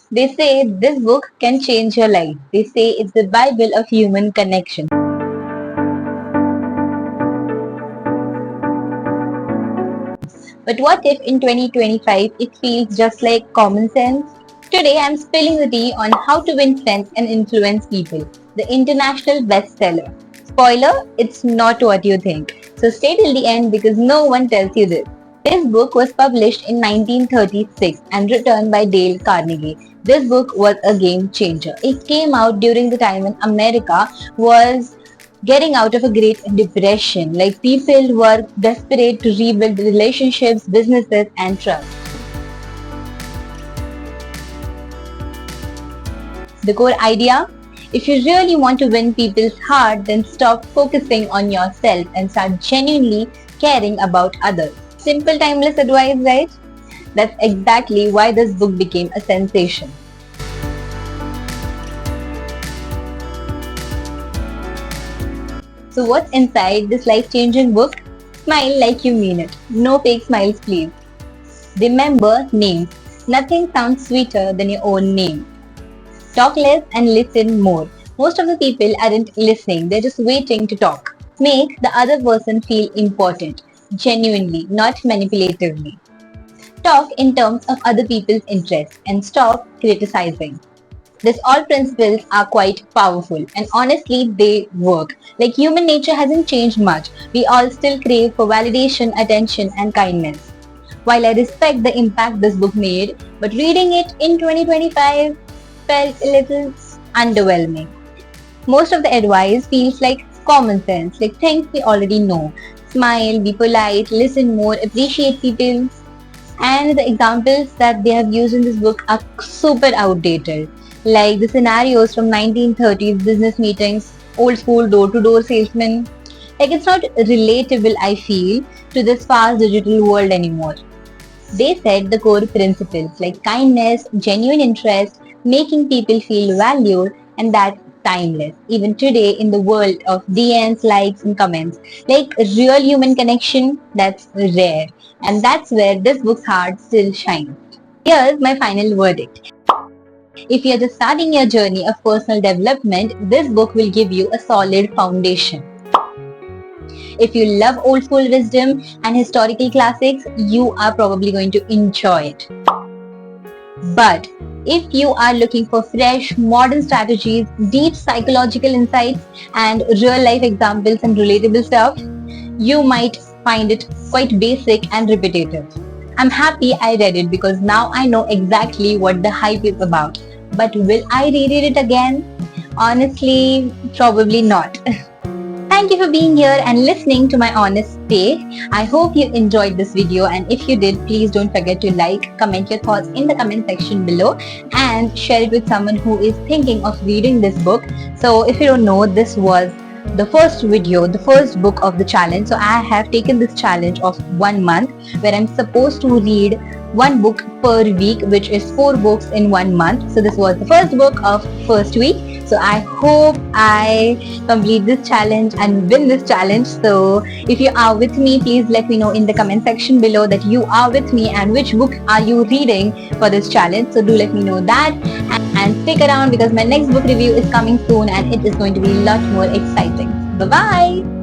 They say this book can change your life. They say it's the Bible of human connection. But what if in 2025 it feels just like common sense? Today I'm spilling the tea on how to win friends and influence people, the international bestseller. Spoiler, it's not what you think. So stay till the end because no one tells you this. This book was published in 1936 and written by Dale Carnegie. This book was a game changer. It came out during the time when America was getting out of a great depression. Like people were desperate to rebuild relationships, businesses, and trust. The core idea? If you really want to win people's heart, then stop focusing on yourself and start genuinely caring about others. Simple, timeless advice, right? That's exactly why this book became a sensation. So what's inside this life-changing book? Smile like you mean it. No fake smiles, please. Remember names. Nothing sounds sweeter than your own name. Talk less and listen more. Most of the people aren't listening, they're just waiting to talk. Make the other person feel important, genuinely, not manipulatively. Talk in terms of other people's interests and stop criticizing. These all principles are quite powerful and honestly they work. Like human nature hasn't changed much. We all still crave for validation, attention and kindness. While I respect the impact this book made, but reading it in 2025 felt a little underwhelming. Most of the advice feels like common sense, like things we already know. Smile, be polite, listen more, appreciate people. And the examples that they have used in this book are super outdated. Like the scenarios from 1930s business meetings, old school door-to-door salesmen. Like it's not relatable, I feel, to this fast digital world anymore. They said the core principles like kindness, genuine interest, making people feel valued, and that's timeless. Even today in the world of DMs, likes and comments, like real human connection, that's rare. And that's where this book's heart still shines. Here's my final verdict. If you're just starting your journey of personal development, this book will give you a solid foundation. If you love old school wisdom and historical classics, you are probably going to enjoy it. But if you are looking for fresh, modern strategies, deep psychological insights, and real life examples and relatable stuff, you might find it quite basic and repetitive. I'm happy I read it because now I know exactly what the hype is about. But will I reread it again? Honestly, probably not. Thank you for being here and listening to my honest take. I hope you enjoyed this video, and if you did, please don't forget to like, comment your thoughts in the comment section below and share it with someone who is thinking of reading this book. So if you don't know, this was the first video, the first book of the challenge. So I have taken this challenge of 1 month where I'm supposed to read one book per week, which is 4 books in 1 month. So this was the first book of first week. So I hope I complete this challenge and win this challenge. So if you are with me, please let me know in the comment section below that you are with me and which book are you reading for this challenge. So do let me know that and stick around because my next book review is coming soon and it is going to be a lot more exciting. Bye bye.